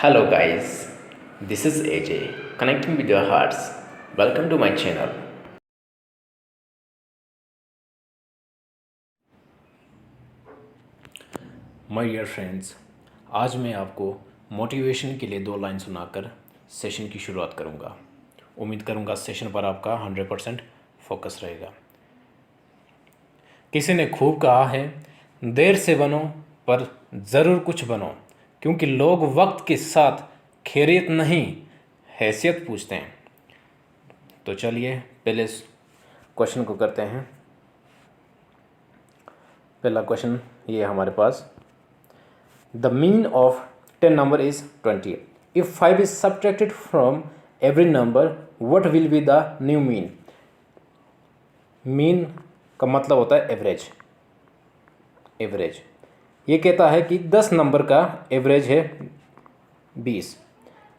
Hello guys, this is AJ connecting with your hearts. Welcome to my channel. My dear friends, आज मैं आपको motivation के लिए 2 line सुनाकर सेशन की शुरुआत करूंगा। उम्मीद करूंगा सेशन पर आपका 100% फोकस रहेगा। किसी ने खूब कहा है, देर से बनो पर ज़रूर कुछ बनो, क्योंकि लोग वक्त के साथ खैरियत नहीं हैसियत पूछते हैं। तो चलिए पहले क्वेश्चन को करते हैं। पहला क्वेश्चन ये है हमारे पास, The mean of 10 number is 20. If 5 is subtracted from every number, what will be the new mean? Mean का मतलब होता है एवरेज। ये कहता है कि 10 नंबर का एवरेज है 20।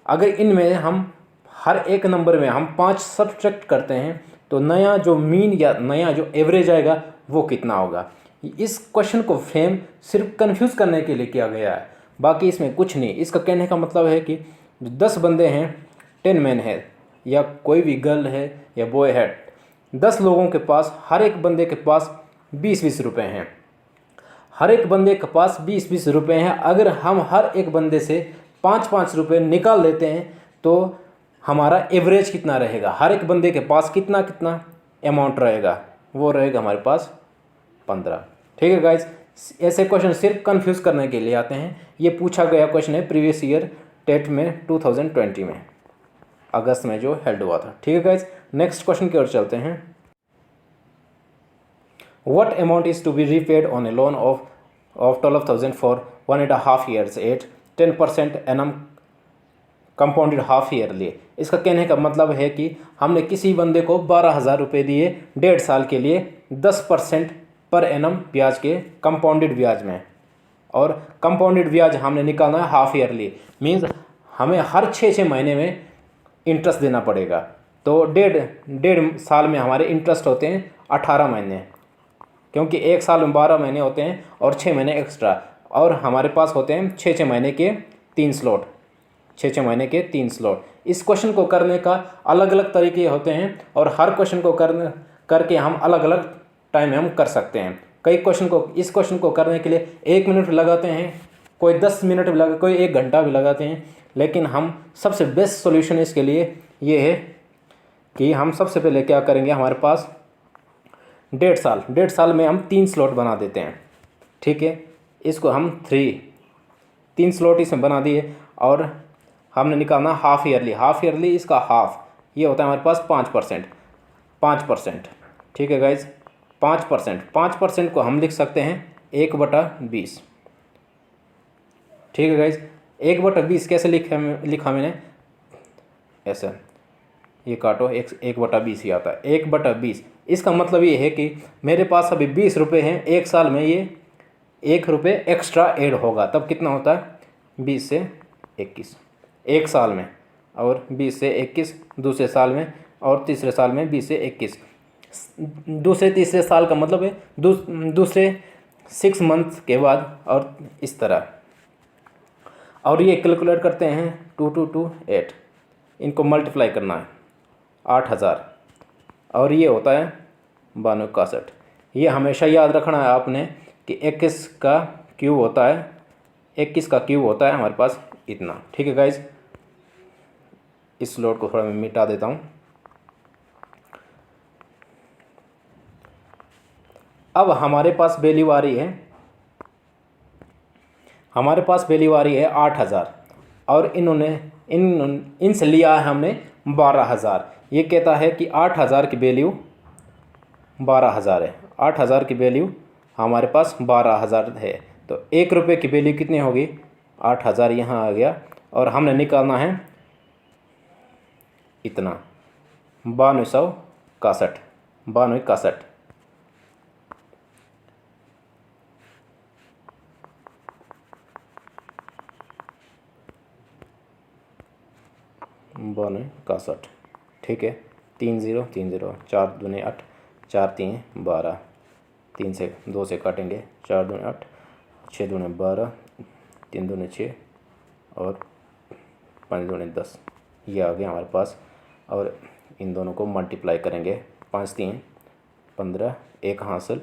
अगर इनमें हम हर एक नंबर में हम 5 सब्ट्रैक्ट करते हैं तो नया जो मीन या नया जो एवरेज आएगा वो कितना होगा। इस क्वेश्चन को फ्रेम सिर्फ कंफ्यूज करने के लिए किया गया है, बाकी इसमें कुछ नहीं। इसका कहने का मतलब है कि जो 10 बंदे हैं, 10 मैन है या कोई भी गर्ल है या बॉय है, 10 लोगों के पास हर एक बंदे के पास 20-20 रुपये हैं। हर एक बंदे के पास 20-20 रुपये हैं। अगर हम हर एक बंदे से 5-5 रुपये निकाल लेते हैं तो हमारा एवरेज कितना रहेगा, हर एक बंदे के पास कितना कितना अमाउंट रहेगा, वो रहेगा हमारे पास 15। ठीक है गाइज, ऐसे क्वेश्चन सिर्फ कंफ्यूज करने के लिए आते हैं। ये पूछा गया क्वेश्चन है प्रीवियस ईयर टेट में 2020 में, अगस्त में जो हेल्ड हुआ था। ठीक है गाइज, नेक्स्ट क्वेश्चन की ओर चलते हैं। What amount is to be repaid on a loan of 12,000 for 1.5 years at 10% annum compounded half yearly. इसका कहने का मतलब है कि हमने किसी बंदे को 12,000 रुपये दिए 1.5 साल के लिए 10% पर एनम ब्याज के कंपाउंडेड ब्याज में, और कंपाउंडेड ब्याज हमने निकालना है हाफ ईयरली। मीन्स हमें हर 6 महीने में इंटरेस्ट देना पड़ेगा। तो डेढ़ साल में हमारे इंटरेस्ट होते हैं 18 महीने, क्योंकि 1 साल में 12 महीने होते हैं और 6 महीने एक्स्ट्रा, और हमारे पास होते हैं 6 महीने के 3 स्लॉट। 6 महीने के 3 स्लॉट। इस क्वेश्चन को करने का अलग अलग तरीके होते हैं और हर क्वेश्चन को करके हम अलग अलग टाइम में हम कर सकते हैं। इस क्वेश्चन को करने के लिए 1 मिनट लगाते हैं, कोई 10 मिनट भी लगा, कोई 1 घंटा भी लगाते हैं। लेकिन हम सबसे बेस्ट सॉल्यूशन इसके लिए ये है कि हम सबसे पहले क्या करेंगे, हमारे पास 1.5 साल में हम 3 स्लॉट बना देते हैं। ठीक है, इसको हम 3 स्लॉट इसमें बना दिए और हमने निकालना हाफ ईयरली। इसका हाफ ये होता है हमारे पास 5%। ठीक है गाइज, 5% को हम लिख सकते हैं 1/20। ठीक है गाइज, 1/20 कैसे लिखा मैंने, ऐसा, ये काटो, 1/20 ही आता है। 1/20 इसका मतलब ये है कि मेरे पास अभी 20 रुपये हैं, 1 साल में ये 1 रुपये एक्स्ट्रा ऐड होगा, तब कितना होता है 20 से 21 1 साल में, और 20 से 21 दूसरे साल में, और तीसरे साल में 20 से 21। दूसरे तीसरे साल का मतलब है दूसरे 6 मंथ के बाद, और इस तरह। और ये कैलकुलेट करते हैं 2228, इनको मल्टीप्लाई करना है 8000, और ये होता है 9261। ये हमेशा याद रखना है आपने कि 21 का क्यूब होता है हमारे पास इतना। ठीक है गाइज, इस लोड को थोड़ा मैं मिटा देता हूँ। अब हमारे पास वैल्यू आ रही है 8000, और इनसे लिया है हमने 12,000। ये कहता है कि 8,000 की वैल्यू 12,000 है। 8,000 की वैल्यू हमारे पास 12,000 है, तो 1 रुपये की वैल्यू कितनी होगी, 8,000 यहाँ आ गया, और हमने निकालना है इतना 9261। 9261 6261। ठीक है, 30 30, 4 दूने 8, 4 3 12, 3 से 2 से काटेंगे, 4 दूने 8, 6 दूने 12, 3 दूने 6, और 5 दूनी 10, ये आ गया हमारे पास। और इन दोनों को मल्टीप्लाई करेंगे, 5 3 15, 1 हासिल,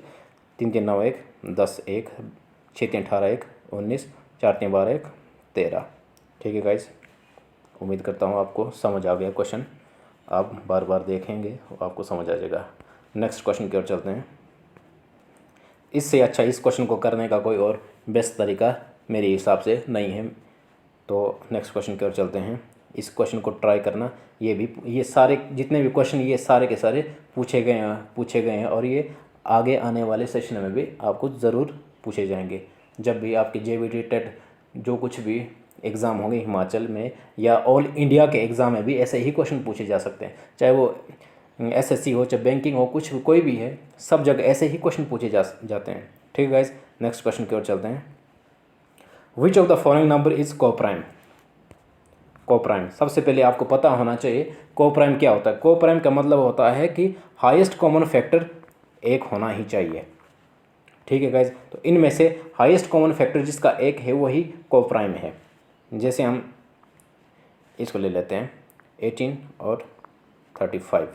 3 3 9 1 10 1, 6 3 18 1 19, 4 3 12 1 13। ठीक है गाइस, उम्मीद करता हूँ आपको समझ आ गया क्वेश्चन। आप बार बार देखेंगे आपको समझ आ जाएगा। नेक्स्ट क्वेश्चन की ओर चलते हैं। इससे अच्छा इस क्वेश्चन को करने का कोई और बेस्ट तरीका मेरे हिसाब से नहीं है। तो नेक्स्ट क्वेश्चन की ओर चलते हैं। इस क्वेश्चन को ट्राई करना। ये सारे जितने भी क्वेश्चन ये सारे के सारे पूछे गए हैं और ये आगे आने वाले सेशन में भी आपको ज़रूर पूछे जाएंगे। जब भी आपकी JBT टेट जो कुछ भी एग्ज़ाम होंगे हिमाचल में या ऑल इंडिया के एग्ज़ाम में भी ऐसे ही क्वेश्चन पूछे जा सकते हैं, चाहे वो SSC हो चाहे बैंकिंग हो, कुछ कोई भी है, सब जगह ऐसे ही क्वेश्चन पूछे जाते हैं। ठीक है गाइज, नेक्स्ट क्वेश्चन की ओर चलते हैं। Which of the following number is coprime? Coprime सबसे पहले आपको पता होना चाहिए कोप्राइम क्या होता है। कोप्राइम का मतलब होता है कि हाईएस्ट कॉमन फैक्टर 1 होना ही चाहिए। ठीक है गाइज, तो इनमें से हाईएस्ट कॉमन फैक्टर जिसका 1 है वही कोप्राइम है। जैसे हम इसको ले लेते हैं 18 और 35।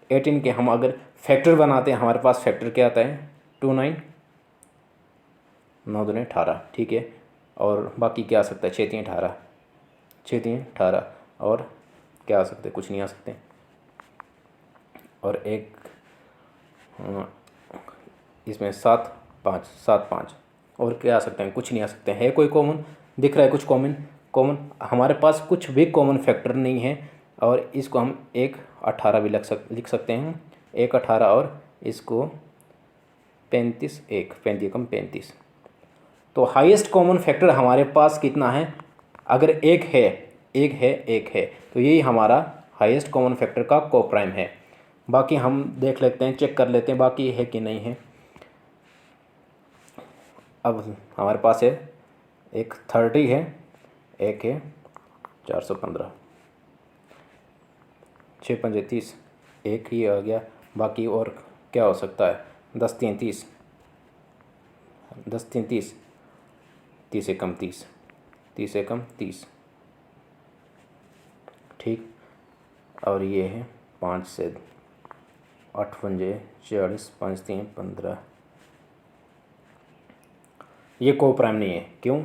18 के हम अगर फैक्टर बनाते हैं, हमारे पास फैक्टर क्या आता है 29, 9 दूनी 18। ठीक है, और बाकी क्या आ सकता है 6 3 18, 6 3 18 और क्या आ सकते हैं, कुछ नहीं आ सकते। और एक इसमें 7 5 7 5 और क्या आ सकते हैं, कुछ नहीं आ सकते हैं। कोई कॉमन दिख रहा है? कुछ कॉमन हमारे पास कुछ भी कॉमन फैक्टर नहीं है। और इसको हम 1 18 भी लिख सकते हैं, 1 18 और इसको 35 1 35 कम 35। तो हाईएस्ट कॉमन फैक्टर हमारे पास कितना है? अगर 1 है तो यही हमारा हाईएस्ट कॉमन फैक्टर का कोप्राइम है। बाकी हम देख लेते हैं, चेक कर लेते हैं बाकी है कि नहीं है। अब हमारे पास है एक 30 है, एक है 415, 6 5 30, एक ही आ गया। बाकी और क्या हो सकता है? 10 3 30, 10 3 30, 30 से कम 30, 30 से कम 30। ठीक, और ये है 5 से 8 पंजे 40, 5 3 15। ये कोप्राइम नहीं है। क्यों?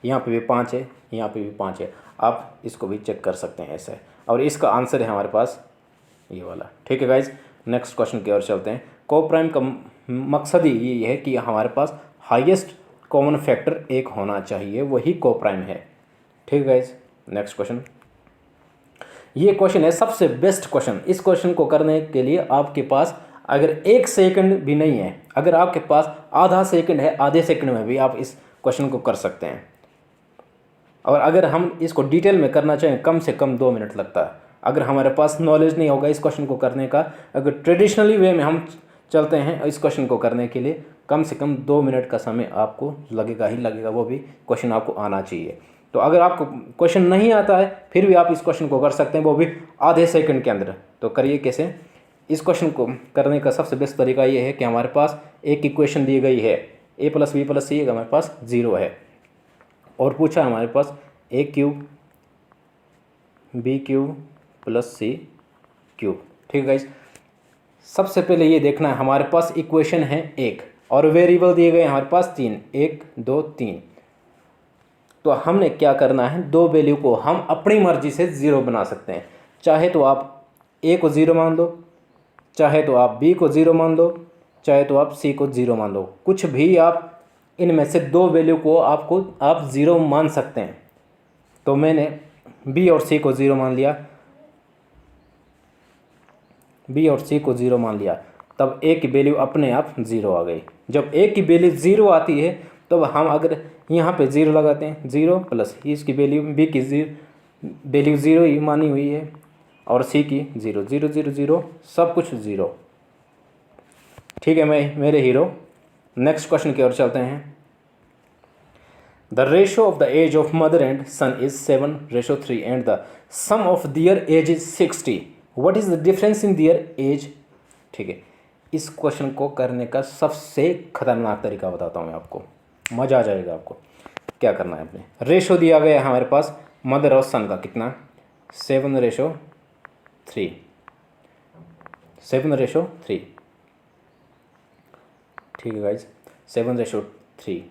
यहाँ पे भी 5 है, यहाँ पे भी 5 है। आप इसको भी चेक कर सकते हैं ऐसे। और इसका आंसर है हमारे पास ये वाला। ठीक है गाइज, नेक्स्ट क्वेश्चन की ओर चलते हैं। कोप्राइम का मकसद ही ये है कि हमारे पास हाईएस्ट कॉमन फैक्टर 1 होना चाहिए, वही कोप्राइम है। ठीक है गाइज, नेक्स्ट क्वेश्चन। ये क्वेश्चन है सबसे बेस्ट क्वेश्चन। इस क्वेश्चन को करने के लिए आपके पास अगर 1 सेकंड भी नहीं है, अगर आपके पास आधा सेकंड है, आधे सेकंड में भी आप इस क्वेश्चन को कर सकते हैं। और अगर हम इसको डिटेल में करना चाहें कम से कम 2 मिनट लगता है। अगर हमारे पास नॉलेज नहीं होगा इस क्वेश्चन को करने का, अगर ट्रेडिशनली वे में हम चलते हैं इस क्वेश्चन को करने के लिए, कम से कम 2 मिनट का समय आपको लगेगा ही लगेगा। वो भी क्वेश्चन आपको आना चाहिए। तो अगर आपको क्वेश्चन नहीं आता है फिर भी आप इस क्वेश्चन को कर सकते हैं, वो भी आधे सेकंड के अंदर। तो करिए कैसे? इस क्वेश्चन को करने का सबसे बेस्ट तरीका ये है कि हमारे पास एक इक्वेशन दी गई है, a + b + c हमारे पास 0 है, और पूछा हमारे पास a³ b³ + c³। ठीक है गाइज, सबसे पहले ये देखना है हमारे पास इक्वेशन है 1 और वेरिएबल दिए गए हमारे पास 3, 1 2 3। तो हमने क्या करना है, 2 वैल्यू को हम अपनी मर्जी से 0 बना सकते हैं। चाहे तो आप a को 0 मान दो, चाहे तो आप b को 0 मान दो, चाहे तो आप c को 0 मान दो। कुछ भी आप इनमें से 2 वैल्यू को आप 0 मान सकते हैं। तो मैंने b और c को 0 मान लिया, b और c को 0 मान लिया, तब a की वैल्यू अपने आप 0 आ गई। जब a की वैल्यू 0 आती है तब हम अगर यहाँ पे 0 लगाते हैं, 0 प्लस इसकी वैल्यू b की वैल्यू 0 ही मानी हुई है और c की 0 0 0 0 सब कुछ 0। ठीक है मेरे हीरो, नेक्स्ट क्वेश्चन की ओर चलते हैं। The ratio of the age of mother and son is 7:3 and the sum of their age is 60। What is the difference in their age? ठीक है, इस क्वेश्चन को करने का सबसे खतरनाक तरीका बताता हूँ मैं आपको, मज़ा आ जाएगा आपको। क्या करना है, अपने रेशो दिया गया है हमारे पास मदर और सन का कितना 7:3, 7:3, ठीक है गाइज 7:3।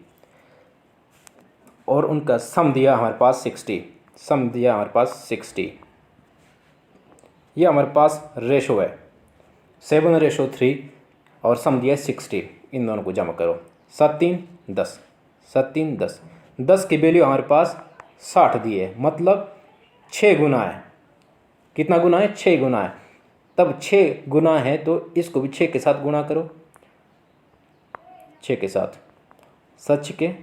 और उनका सम दिया हमारे पास 60, सम दिया हमारे पास 60। ये हमारे पास रेशो है 7:3 और सम दिया 60। इन दोनों को जमा करो 7×3=10, 7×3=10। 10 की वैल्यू हमारे पास 60 दी है, मतलब 6 गुना है। कितना गुना है? 6 गुना है। तब 6 गुना है तो इसको भी 6 के साथ गुणा करो, 6 के साथ 7×6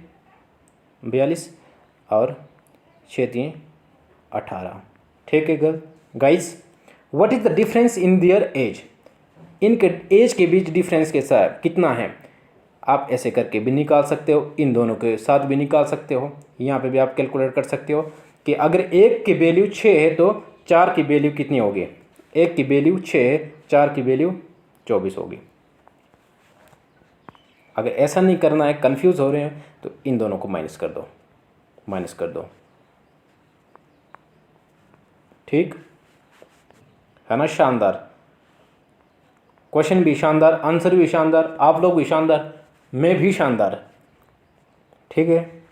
= 42 और 6×3=18। ठीक है guys, what is the difference in their age? इनके एज के बीच डिफरेंस के साथ कितना है आप ऐसे करके भी निकाल सकते हो, इन दोनों के साथ भी निकाल सकते हो। यहाँ पे भी आप कैलकुलेट कर सकते हो कि अगर 1 की वैल्यू 6 है तो 4 की वैल्यू कितनी होगी? 1 की वैल्यू 6 है, 4 की वैल्यू 24 होगी। अगर ऐसा नहीं करना है, कंफ्यूज हो रहे हैं, तो इन दोनों को माइनस कर दो, माइनस कर दो। ठीक है ना? शानदार क्वेश्चन भी शानदार, आंसर भी शानदार, आप लोग भी शानदार, मैं भी शानदार। ठीक है,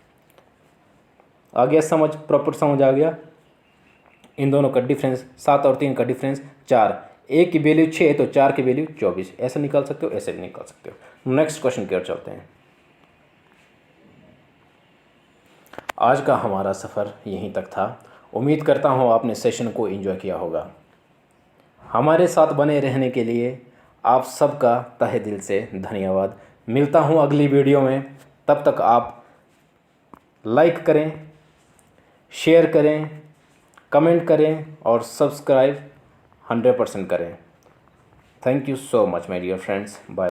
आ गया समझ, प्रॉपर समझ आ गया। इन दोनों का डिफरेंस 7 और 3 का डिफरेंस 4। 1 की वैल्यू 6 है तो 4 की वैल्यू 24। ऐसे निकाल सकते हो, ऐसे भी निकाल सकते हो। नेक्स्ट क्वेश्चन की ओर चलते हैं। आज का हमारा सफ़र यहीं तक था। उम्मीद करता हूँ आपने सेशन को एंजॉय किया होगा। हमारे साथ बने रहने के लिए आप सबका तहे दिल से धन्यवाद। मिलता हूँ अगली वीडियो में, तब तक आप लाइक करें, शेयर करें, कमेंट करें और सब्सक्राइब 100% करें। Thank you so much my dear friends. Bye.